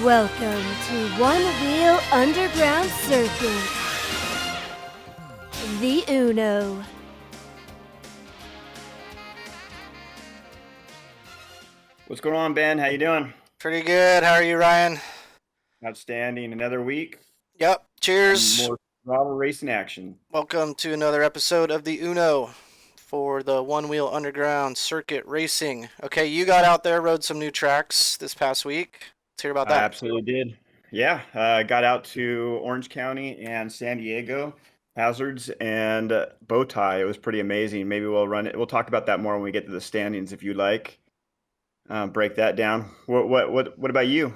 Welcome to Onewheel Underground Circuit, the Uno. What's going on, Ben? How you doing? Pretty good. How are you, Ryan? Outstanding. Another week. Yep. Cheers. More Strava racing action. Welcome to another episode of the Uno for the Onewheel Underground Circuit Racing. Okay, you got out there, rode some new tracks this past week. Let's hear about I that. absolutely did. Yeah, I got out to Orange County and San Diego, Hazards and Bowtie. It was pretty amazing. Maybe we'll run it. We'll talk about that more when we get to the standings, if you like. Break that down. What about you?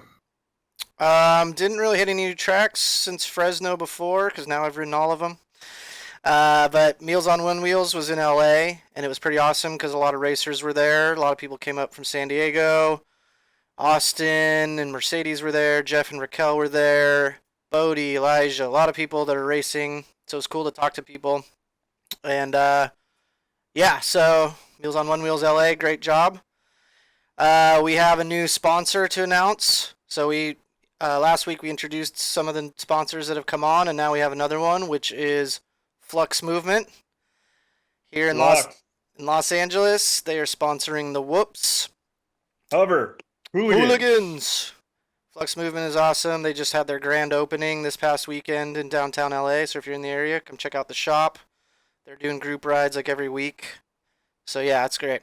Didn't really hit any new tracks since Fresno before, because now I've ridden all of them. But Meals on One Wheels was in LA, and it was pretty awesome because a lot of racers were there. A lot of people came up from San Diego. Austin and Mercedes were there. Jeff and Raquel were there. Bodie, Elijah, a lot of people that are racing. So it's cool to talk to people. And yeah, so Meals on One Wheels LA, great job. We have a new sponsor to announce. So we last week we introduced some of the sponsors that have come on, and now we have another one, which is Flux Movement here in Los Angeles. They are sponsoring the Whoops. Hover. Hooligans. Flux Movement is awesome. They just had their grand opening this past weekend in downtown LA. So if you're in the area, come check out the shop. They're doing group rides like every week. So yeah, it's great.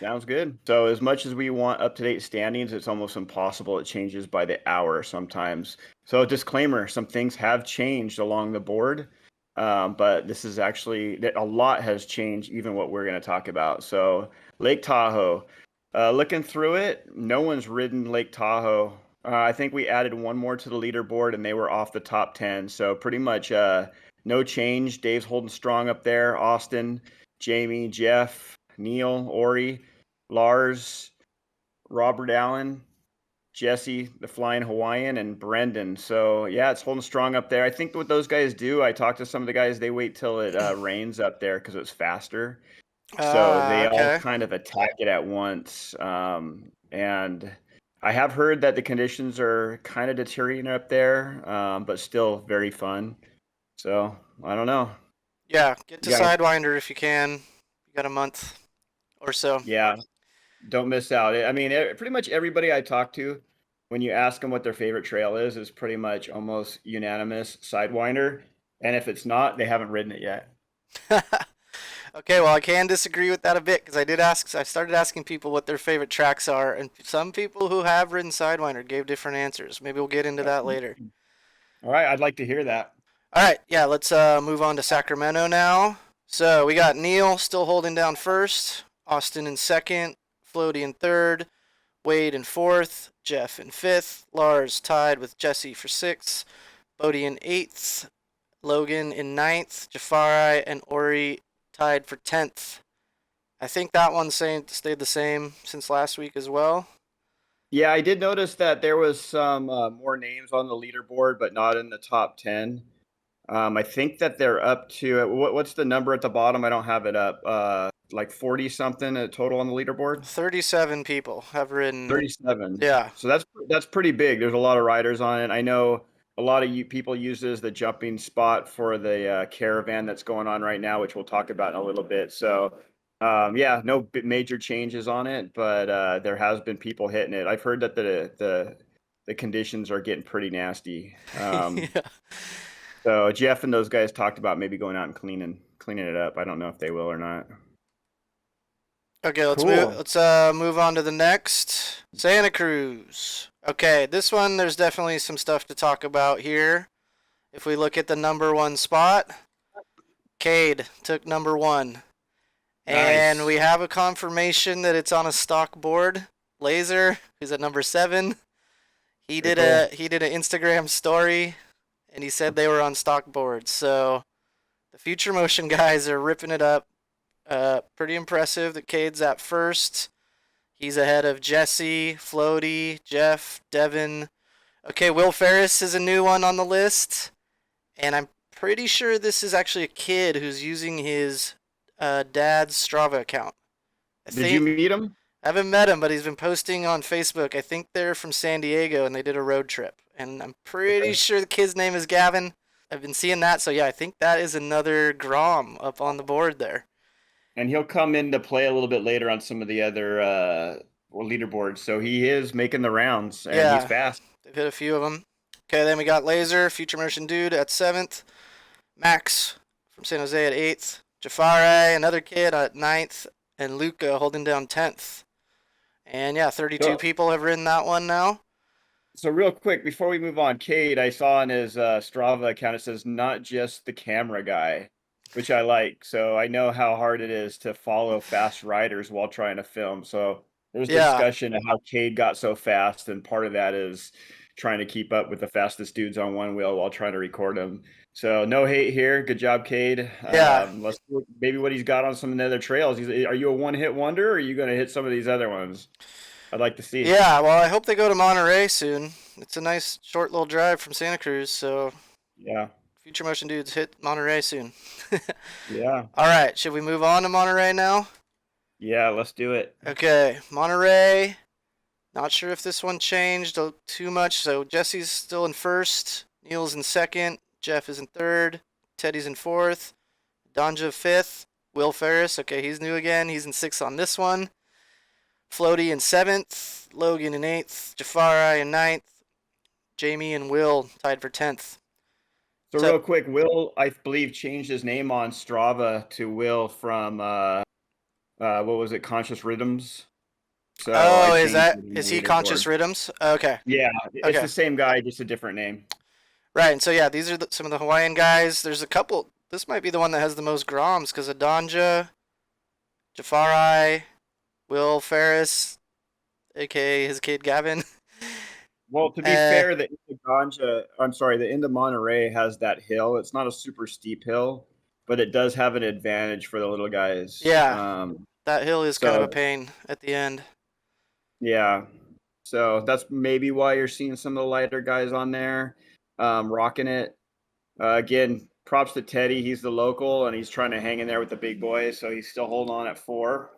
Sounds good. So as much as we want up-to-date standings, it's almost impossible. It changes by the hour sometimes. So disclaimer, some things have changed along the board. But this is actually, a lot has changed, even what we're going to talk about. So Lake Tahoe. Looking through it, no one's ridden Lake Tahoe. I think we added one more to the leaderboard, and they were off the top 10. So pretty much no change. Dave's holding strong up there. Austin, Jamie, Jeff, Neil, Ori, Lars, Robert Allen, Jesse, the Flying Hawaiian, and Brendan. So yeah, it's holding strong up there. I think what those guys do, I talked to some of the guys, they wait till it rains up there because it's faster. So they all kind of attack it at once. And I have heard that the conditions are kind of deteriorating up there, but still very fun. So I don't know. Yeah, get to Sidewinder if you can. You got a month or so. Yeah, don't miss out. I mean, pretty much everybody I talk to, when you ask them what their favorite trail is pretty much almost unanimous Sidewinder. And if it's not, they haven't ridden it yet. Okay, well, I can disagree with that a bit because I started asking people what their favorite tracks are, and some people who have ridden Sidewinder gave different answers. Maybe we'll get into that later. All right, I'd like to hear that. All right, yeah, let's move on to Sacramento now. So we got Neil still holding down first, Austin in second, Floaty in third, Wade in fourth, Jeff in fifth, Lars tied with Jesse for sixth, Bodie in eighth, Logan in ninth, Jafari and Ori tied for 10th. I think that one stayed the same since last week as well. Yeah, I did notice that there was some more names on the leaderboard, but not in the top 10. I think that they're up to, what's the number at the bottom? I don't have it up. Like 40-something total on the leaderboard? 37 people have ridden. 37. Yeah. So that's pretty big. There's a lot of riders on it. I know a lot of people use it as the jumping spot for the caravan that's going on right now, which we'll talk about in a little bit. So, yeah, no major changes on it, but there has been people hitting it. I've heard that the conditions are getting pretty nasty. Yeah. So Jeff and those guys talked about maybe going out and cleaning it up. I don't know if they will or not. Okay, let's move on to the next. Santa Cruz. Okay, this one, there's definitely some stuff to talk about here. If we look at the number one spot, Cade took number one. And we have a confirmation that it's on a stock board. Laser, who's at number 7, he did an Instagram story, and he said they were on stock boards. So the Future Motion guys are ripping it up. Pretty impressive that Cade's at first. He's ahead of Jesse, Floaty, Jeff, Devin. Okay, Will Ferris is a new one on the list. And I'm pretty sure this is actually a kid who's using his dad's Strava account. Did you meet him? I haven't met him, but he's been posting on Facebook. I think they're from San Diego, and they did a road trip. And I'm pretty sure the kid's name is Gavin. I've been seeing that, so yeah, I think that is another Grom up on the board there. And he'll come into play a little bit later on some of the other leaderboards. So he is making the rounds, and he's fast. They've hit a few of them. Okay, then we got Laser, Future Motion Dude at 7th. Max from San Jose at 8th. Jafari, another kid at 9th. And Luca holding down 10th. And yeah, 32 people have ridden that one now. So real quick, before we move on, Cade, I saw on his Strava account, it says not just the camera guy, which I like. So I know how hard it is to follow fast riders while trying to film. So there's discussion of how Cade got so fast, and part of that is trying to keep up with the fastest dudes on one wheel while trying to record them. So no hate here. Good job, Cade. Yeah. Let's look maybe what he's got on some of the other trails. Are you a one-hit wonder, or are you going to hit some of these other ones? I'd like to see. Yeah, well, I hope they go to Monterey soon. It's a nice short little drive from Santa Cruz, so yeah. Future Motion Dudes hit Monterey soon. Yeah. All right, should we move on to Monterey now? Yeah, let's do it. Okay, Monterey. Not sure if this one changed too much. So Jesse's still in 1st, Neil's in 2nd, Jeff is in 3rd, Teddy's in 4th, Donja 5th, Will Ferris, okay, he's new again. He's in 6th on this one. Floaty in 7th, Logan in 8th, Jafari in 9th, Jamie and Will tied for 10th. So real quick, Will, I believe, changed his name on Strava to Will from, what was it, Conscious Rhythms? So is he Conscious Rhythms? Okay. Yeah, it's the same guy, just a different name. Right, and so yeah, these are some of the Hawaiian guys. There's a couple. This might be the one that has the most Groms, because Adanja, Jafari, Will Ferris, aka his kid Gavin. Well, to be fair, the end of Monterey has that hill. It's not a super steep hill, but it does have an advantage for the little guys. Yeah, that hill is kind of a pain at the end. Yeah, so that's maybe why you're seeing some of the lighter guys on there rocking it. Again, props to Teddy. He's the local, and he's trying to hang in there with the big boys, so he's still holding on at 4.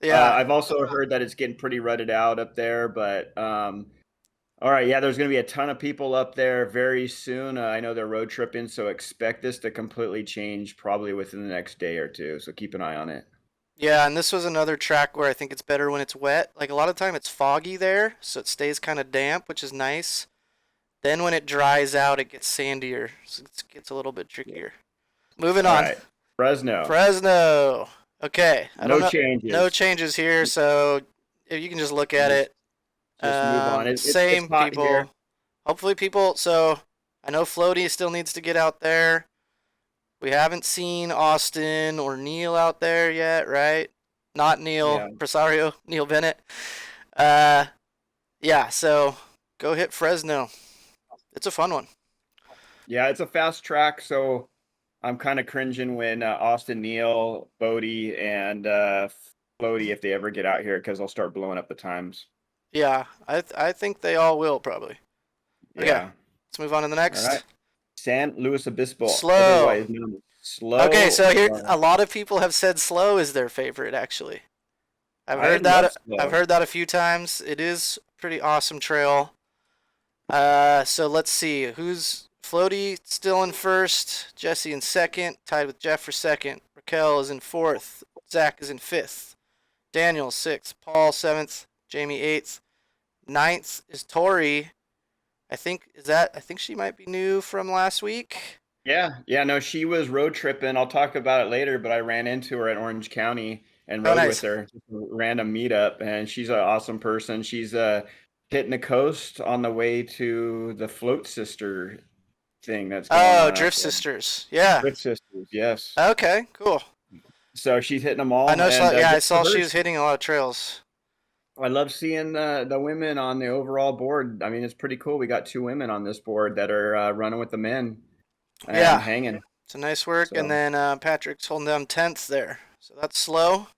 Yeah, I've also heard that it's getting pretty rutted out up there, but all right, yeah, there's going to be a ton of people up there very soon. I know they're road tripping, so expect this to completely change probably within the next day or two, so keep an eye on it. Yeah, and this was another track where I think it's better when it's wet. Like, a lot of time it's foggy there, so it stays kind of damp, which is nice. Then when it dries out, it gets sandier, so it gets a little bit trickier. Moving on. Right. Fresno. Okay. No changes here, so if you can just look at it. Just move on. It's same people. Here. Hopefully people. So I know Floaty still needs to get out there. We haven't seen Austin or Neil out there yet, right? Not Neil Presario, Neil Bennett. Yeah, so go hit Fresno. It's a fun one. Yeah, it's a fast track, so I'm kind of cringing when Austin, Neil, Bodie, and Floaty, if they ever get out here, because they'll start blowing up the times. Yeah, I think they all will probably. Okay, let's move on to the next. All right. San Luis Obispo. Slow. Okay, so here a lot of people have said Slow is their favorite. Actually, I've heard that a few times. It is a pretty awesome trail. So let's see who's Floaty still in 1st, Jesse in 2nd, tied with Jeff for 2nd. Raquel is in 4th, Zach is in 5th, Daniel 6th, Paul 7th, Jamie 8th, 9th is Tori. I think she might be new from last week. Yeah, no, she was road tripping. I'll talk about it later, but I ran into her at Orange County and rode with her. Just a random meetup, and she's an awesome person. She's hitting the coast on the way to the Float Sister thing that's going on. Drift Sisters. Yeah. Drift Sisters, yes. Okay, cool. So she's hitting them all. I know. I saw she was hitting a lot of trails. I love seeing the women on the overall board. I mean, it's pretty cool. We got 2 women on this board that are running with the men. Hanging. It's a nice work. So. And then Patrick's holding down 10th there. So that's Slow.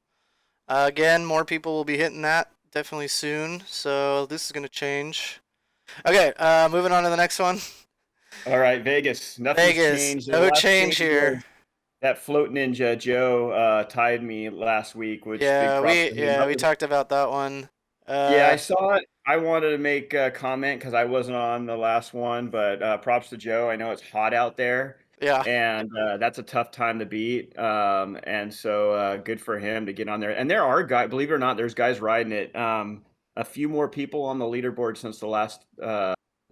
Again, more people will be hitting that definitely soon. So this is going to change. Okay, moving on to the next one. All right, Vegas. Nothing's changed. No change here. that Float Ninja Joe tied me last week, which big Yeah, props to him. we talked about that one. Yeah, I saw it. I wanted to make a comment because I wasn't on the last one, but props to Joe. I know it's hot out there, Yeah. and that's a tough time to beat. And so good for him to get on there. And there are guys, believe it or not, there's guys riding it. A few more people on the leaderboard since the last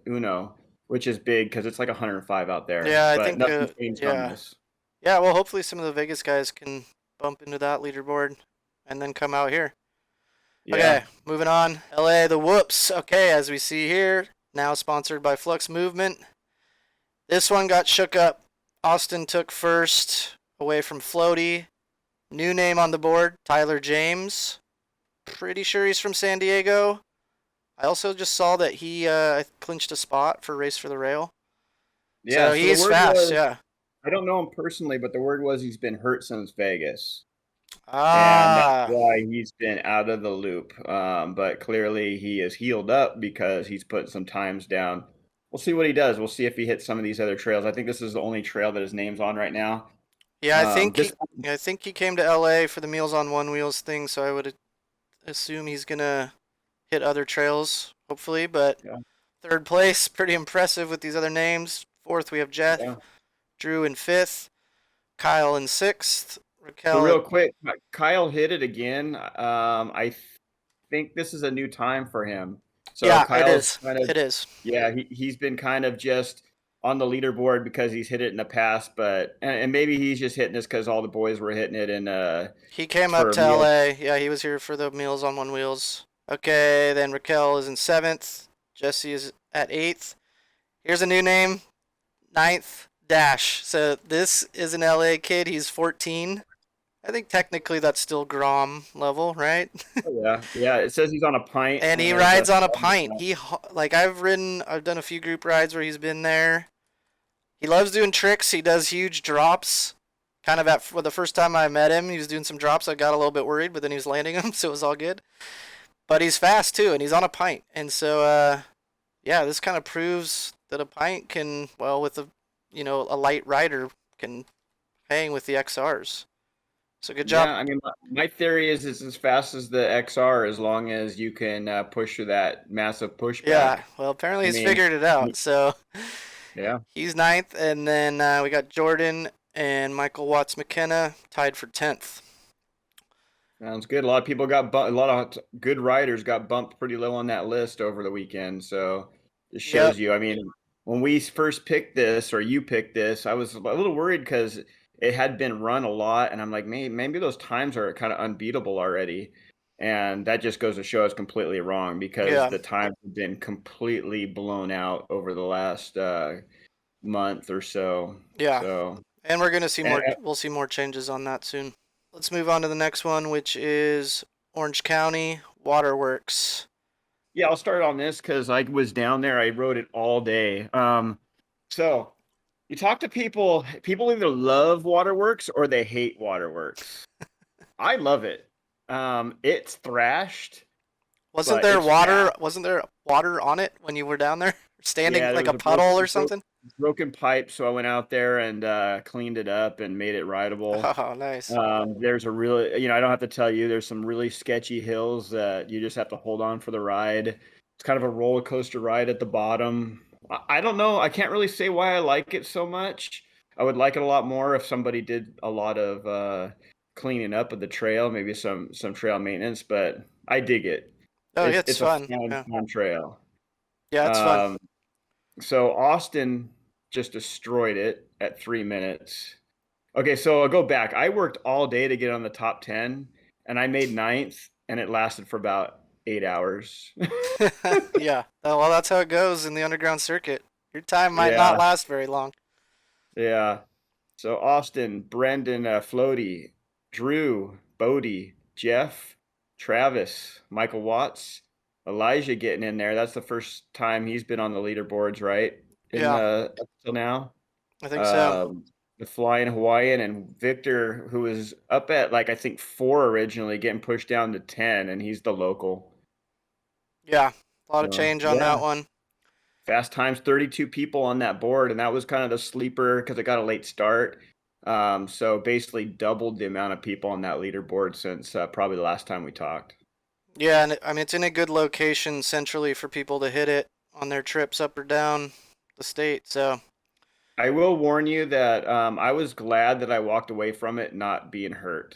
Uno, which is big because it's like 105 out there. Yeah, I But think nothing changed on yeah. this. Yeah, well, hopefully some of the Vegas guys can bump into that leaderboard and then come out here. Yeah. Okay, moving on. LA, the Whoops. Okay, as we see here, now sponsored by Flux Movement. This one got shook up. Austin took first away from Floaty. New name on the board, Tyler James. Pretty sure he's from San Diego. I also just saw that he clinched a spot for Race for the Rail. Yeah, so he's fast, yeah. I don't know him personally, but the word was he's been hurt since Vegas. And that's Ah, why he's been out of the loop. But clearly he is healed up because he's put some times down. We'll see what he does. We'll see if he hits some of these other trails. I think this is the only trail that his name's on right now. yeah. I think he came to LA for the Meals on One Wheels thing, so I would assume he's gonna hit other trails, hopefully. But Yeah. third place, pretty impressive with these other names. Fourth, we have Jeff, Yeah. Drew in fifth, Kyle in sixth, Raquel. So real quick, Kyle hit it again. I think this is a new time for him. So yeah, Kyle's it is. Yeah, he's been kind of just on the leaderboard because he's hit it in the past, but and maybe he's just hitting this because all the boys were hitting it. And he came up to LA. Yeah, he was here for the Meals on One Wheels. Okay, then Raquel is in seventh. Jesse is at eighth. Here's a new name, ninth, Dash. So this is an LA kid. He's 14. I think technically that's still Grom level, right? Yeah. It says he's on a pint, and he rides on a pint. I've done a few group rides where he's been there. He loves doing tricks. He does huge drops. Kind of for the first time I met him, he was doing some drops. I got a little bit worried, but then he was landing them, so it was all good. But he's fast too, and he's on a pint. And so, yeah, this kind of proves that a pint can, well, with a light rider can hang with the XRs. So good job. Yeah, I mean, my theory is it's as fast as the XR as long as you can push through that massive pushback. Yeah, well, apparently he's figured it out. So yeah, he's ninth, and then we got Jordan and Michael Watts McKenna tied for 10th. Sounds good. A lot of people got a lot of good riders got bumped pretty low on that list over the weekend. So it shows you. I mean, when we first picked this, or you picked this, I was a little worried because it had been run a lot, and I'm like, maybe those times are kind of unbeatable already. And that just goes to show it's completely wrong because the times have been completely blown out over the last month or so. Yeah. So, and we're gonna see more. We'll see more changes on that soon. Let's move on to the next one, which is Orange County Waterworks. Yeah, I'll start on this because I was down there. I rode it all day. So you talk to people either love Waterworks or they hate Waterworks. I love it. It's thrashed. Wasn't there water on it when you were down there? Standing like a puddle or something? Broken pipe, so I went out there and cleaned it up and made it rideable. Oh, nice. There's a really, I don't have to tell you, there's some really sketchy hills that you just have to hold on for the ride. It's kind of a roller coaster ride at the bottom. I don't know. I can't really say why I like it so much. I would like it a lot more if somebody did a lot of cleaning up of the trail, maybe some trail maintenance, but I dig it. Oh, it's fun. A fun trail. Yeah, it's fun. So Austin just destroyed it at 3 minutes. Okay, so I'll go back. I worked all day to get on the top 10, and I made 9th, and it lasted for about 8 hours. Yeah. Well, that's how it goes in the underground circuit. Your time might not last very long. Yeah. So Austin, Brendan, Floaty, Drew, Bodie, Jeff, Travis, Michael Watts, Elijah getting in there. That's the first time he's been on the leaderboards, right? Up till now. I think so. The Flying Hawaiian and Victor, who was up at I think 4 originally, getting pushed down to 10, and he's the local. Yeah, a lot of change on that one. Fast times, 32 people on that board, and that was kind of the sleeper because it got a late start. So basically doubled the amount of people on that leaderboard since probably the last time we talked. Yeah, and I mean it's in a good location centrally for people to hit it on their trips up or down the state. So I will warn you that I was glad that I walked away from it not being hurt.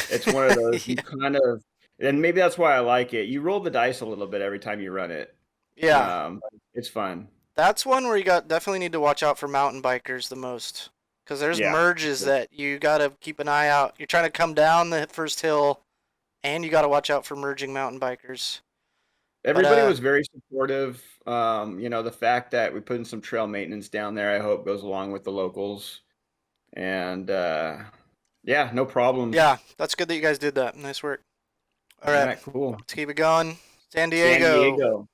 It's one of those you kind of, and maybe that's why I like it. You roll the dice a little bit every time you run it. Yeah. It's fun. That's one where you definitely need to watch out for mountain bikers the most. Because there's merges that you got to keep an eye out. You're trying to come down the first hill, and you got to watch out for merging mountain bikers. Everybody was very supportive. The fact that we put in some trail maintenance down there, I hope goes along with the locals. And no problem. Yeah, that's good that you guys did that. Nice work. All right, cool. Let's keep it going. San Diego.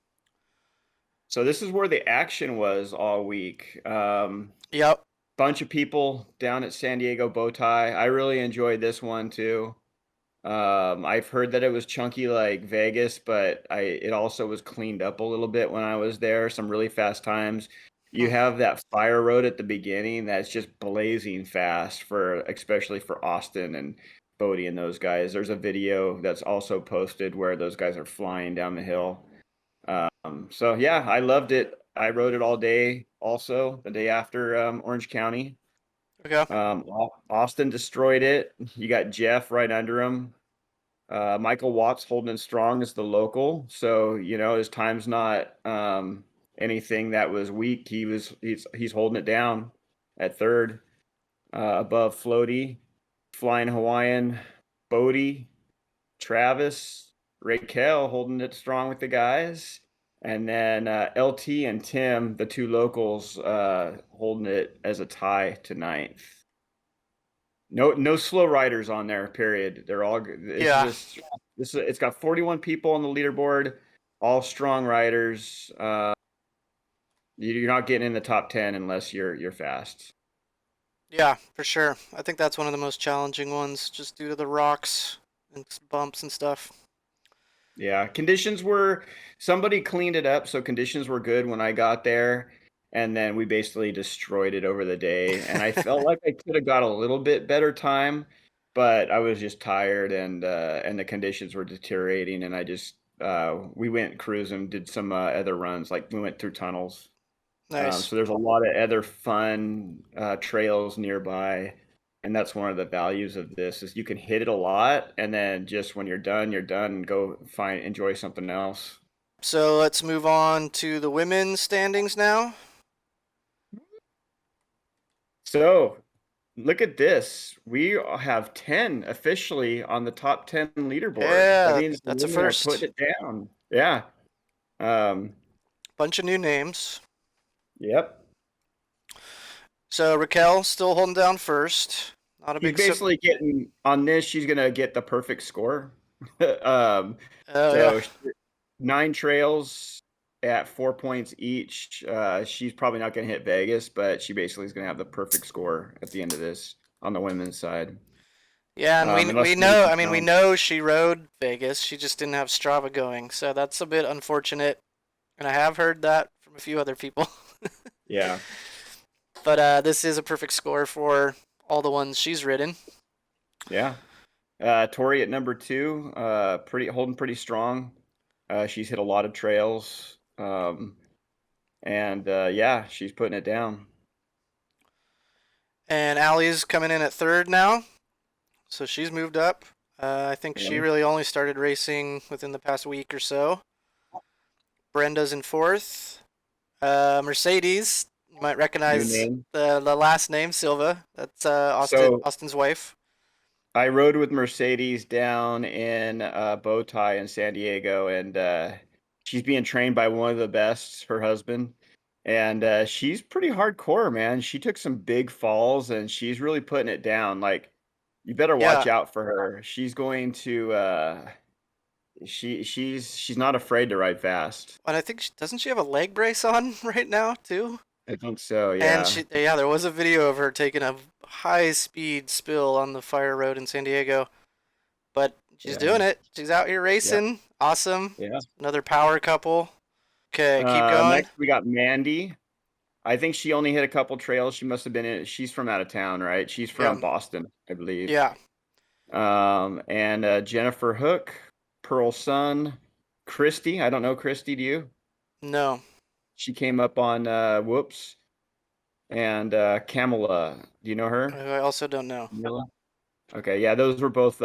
So this is where the action was all week. Yep. Bunch of people down at San Diego Bowtie. I really enjoyed this one too. I've heard that it was chunky like Vegas, but it also was cleaned up a little bit when I was there. Some really fast times. You have that fire road at the beginning that's just blazing fast especially for Austin and Bodie and those guys. There's a video that's also posted where those guys are flying down the hill. So yeah, I loved it. I rode it all day. Also, the day after Orange County. Okay. Austin destroyed it. You got Jeff right under him. Michael Watts holding it strong as the local. So his time's not anything that was weak. He's holding it down at third, above Floaty, Flying Hawaiian, Bodie, Travis, Raquel holding it strong with the guys. And then LT and Tim, the two locals, holding it as a tie to ninth. No slow riders on there. Period. They're all good. It's got 41 people on the leaderboard, all strong riders. You're not getting in the top 10 unless you're fast. Yeah, for sure. I think that's one of the most challenging ones, just due to the rocks and bumps and stuff. Yeah, somebody cleaned it up, so conditions were good when I got there, and then we basically destroyed it over the day. And I felt like I could have got a little bit better time, but I was just tired, and the conditions were deteriorating, and I just we went cruising, did some other runs, like we went through tunnels. Nice. So there's a lot of other fun trails nearby. And that's one of the values of this is you can hit it a lot, and then just when you're done, and go enjoy something else. So let's move on to the women's standings now. So look at this. We have 10 officially on the top 10 leaderboard. Yeah, that means that's a first. Putting it down. Yeah. Bunch of new names. Yep. So Raquel still holding down first. Not a big. Basically getting on this. She's gonna get the perfect score. Yeah. 9 trails at 4 points each. She's probably not gonna hit Vegas, but she basically is gonna have the perfect score at the end of this on the women's side. Yeah, and we know. I mean, we know she rode Vegas. She just didn't have Strava going, so that's a bit unfortunate. And I have heard that from a few other people. Yeah. But this is a perfect score for all the ones she's ridden. Yeah. Tori at number 2, holding pretty strong. She's hit a lot of trails. She's putting it down. And Allie's coming in at third now. So she's moved up. I think she really only started racing within the past week or so. Brenda's in fourth. Mercedes, you might recognize the last name, Silva. That's Austin's wife. I rode with Mercedes down in Bowtie in San Diego, and she's being trained by one of the best, her husband. And she's pretty hardcore, man. She took some big falls, and she's really putting it down. Like, you better watch out for her. She's going to she's not afraid to ride fast. And I think doesn't she have a leg brace on right now too? I think so, yeah. And there was a video of her taking a high-speed spill on the fire road in San Diego. But she's doing it. She's out here racing. Yep. Awesome. Yeah. Another power couple. Okay, keep going. Next, we got Mandy. I think she only hit a couple trails. She must have been in. She's from out of town, right? She's from Yeah. Boston, I believe. Yeah. And Jennifer Hook, Pearl Sun, Christy. I don't know Christy. Do you? No. She came up on Whoops, and Kamala. Do you know her? I also don't know. Camilla? Okay, yeah, those were both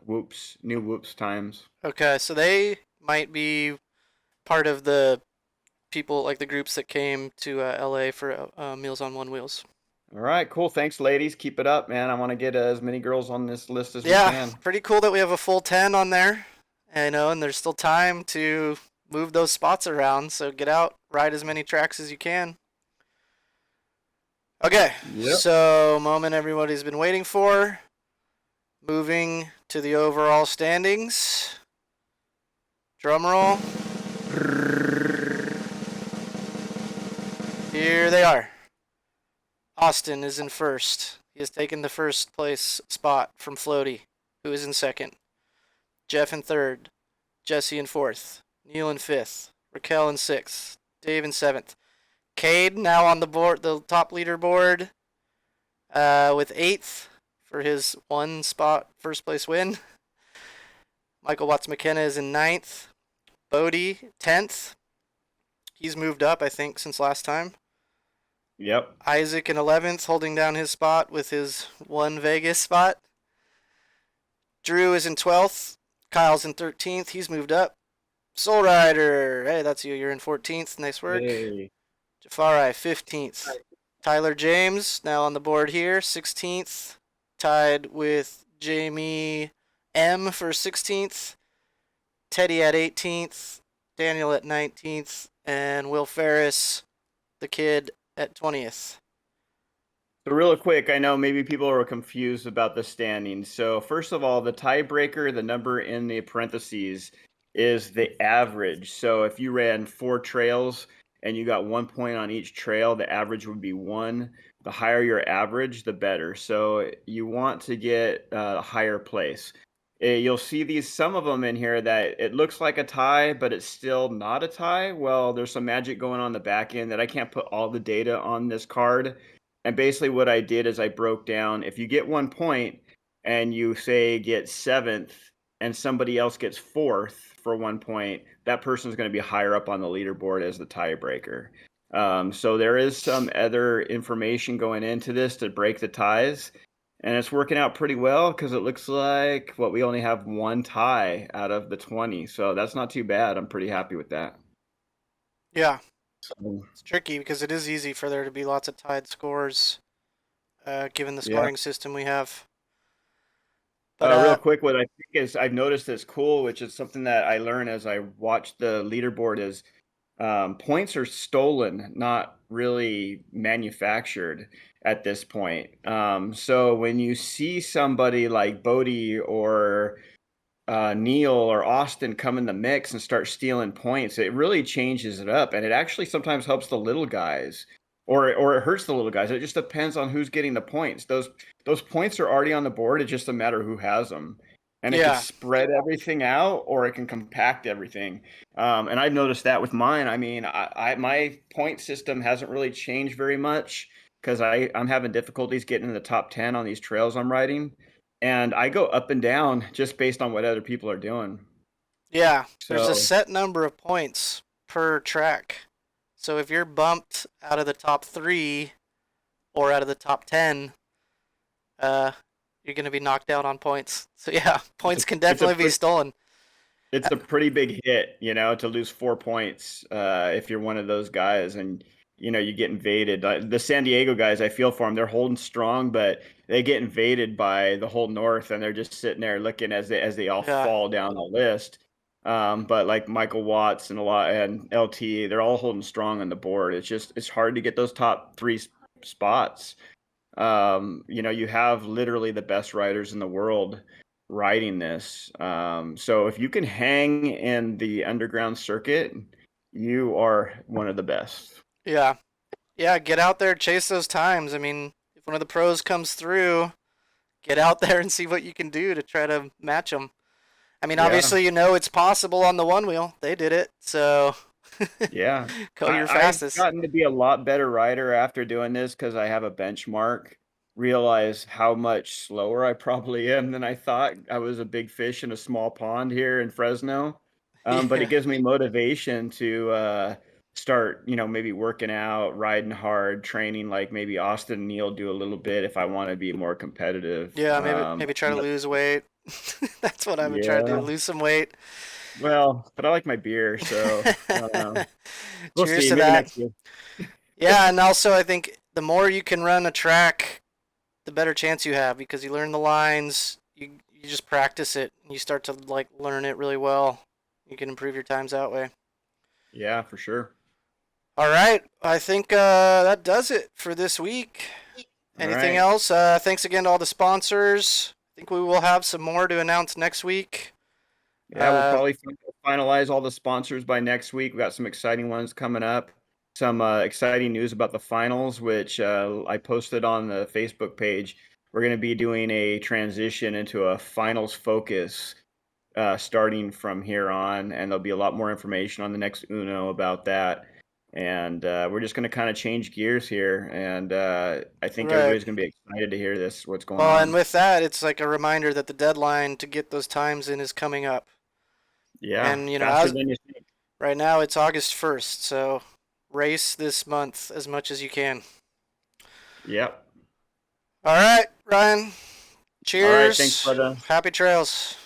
Whoops, new Whoops times. Okay, so they might be part of the people, like the groups that came to LA for Meals on One Wheels. All right, cool. Thanks, ladies. Keep it up, man. I want to get as many girls on this list as we Yeah, can. pretty cool that we have a full 10 on there. I know, and there's still time to move those spots around, so get out, ride as many tracks as you can. Okay, Yep. so moment everybody's been waiting for. Moving to the overall standings. Drum roll. Here they are. Austin is in first. He has taken the first place spot from Floaty, who is in second. Jeff in third. Jesse in fourth. Neil in fifth. Raquel in sixth. Dave in seventh. Cade now on the board, the top leaderboard, with eighth for his one spot first place win. Michael Watts McKenna is in ninth. Bodie 10th. He's moved up, I think, since last time. Yep. Isaac in 11th, holding down his spot with his one Vegas spot. Drew is in 12th. Kyle's in 13th. He's moved up. Soulrider, hey, that's you. You're in 14th. Nice work. Hey. Jafari, 15th. Tyler James, now on the board here, 16th. Tied with Jamie M for 16th. Teddy at 18th. Daniel at 19th. And Will Ferris, the kid, at 20th. So real quick, I know maybe people are confused about the standings. So first of all, the tiebreaker, the number in the parentheses, is the average. So if you ran 4 trails and you got 1 point on each trail, the average would be 1. The higher your average, the better. So you want to get a higher place. You'll see some of them in here that it looks like a tie, but it's still not a tie. Well, there's some magic going on the back end that I can't put all the data on this card. And basically what I did is I broke down, if you get 1 point and you say get 7th and somebody else gets 4th for 1 point, that person's going to be higher up on the leaderboard as the tiebreaker. So there is some other information going into this to break the ties. And it's working out pretty well because it looks like we only have 1 tie out of the 20. So that's not too bad. I'm pretty happy with that. Yeah. So, it's tricky because it is easy for there to be lots of tied scores, given the scoring system we have. But, real quick, what I think is I've noticed that's cool, which is something that I learned as I watched the leaderboard, is points are stolen, not really manufactured at this point. So when you see somebody like Bodie or Neil or Austin come in the mix and start stealing points, it really changes it up, and it actually sometimes helps the little guys, or it hurts the little guys. It just depends on who's getting the points. Those points are already on the board. It's just a matter who has them, and it can spread everything out or it can compact everything. And I've noticed that with mine. I mean, my point system hasn't really changed very much because I'm having difficulties getting in the top 10 on these trails I'm riding. And I go up and down just based on what other people are doing. Yeah, there's a set number of points per track. So if you're bumped out of the top 3 or out of the top 10, you're going to be knocked out on points. So yeah, points can definitely be stolen. It's a pretty big hit, to lose 4 points if you're one of those guys and you get invaded. The San Diego guys, I feel for them. They're holding strong, but they get invaded by the whole North, and they're just sitting there looking as they all fall down the list. But like Michael Watts and LT, they're all holding strong on the board. It's hard to get those top 3 spots. You have literally the best riders in the world riding this. So if you can hang in the underground circuit, you are one of the best. Yeah. Yeah, get out there, chase those times. I mean, if one of the pros comes through, get out there and see what you can do to try to match them. I mean, obviously, it's possible on the one wheel. They did it, so Yeah. Go your I've fastest. gotten to be a lot better rider after doing this because I have a benchmark. Realize how much slower I probably am than I thought. I was a big fish in a small pond here in Fresno. But it Yeah. gives me motivation to start, maybe working out, riding hard, training like maybe Austin and Neil do a little bit if I want to be more competitive. Yeah, maybe try to lose weight. That's what I've been trying to do, Yeah. lose some weight. Well, but I like my beer, so I don't know. We'll Cheers see. to Maybe that. next year. Yeah, and also I think the more you can run a track, the better chance you have because you learn the lines, you just practice it, and you start to like learn it really well. You can improve your times that way. Yeah, for sure. All right, I think that does it for this week. All Anything right. else? Thanks again to all the sponsors. I think we will have some more to announce next week. Yeah, we'll probably finalize all the sponsors by next week. We got some exciting ones coming up. Some exciting news about the finals, which I posted on the Facebook page. We're going to be doing a transition into a finals focus starting from here on, and there'll be a lot more information on the next Uno about that. And we're just going to kind of change gears here, and I think Right. everybody's going to be excited to hear what's going Well, on. and with that, it's like a reminder that the deadline to get those times in is coming up. Yeah, And faster than you think. right now it's August 1st, so race this month as much as you can. Yep. All right, Ryan. Cheers. All right, thanks, brother. Happy trails.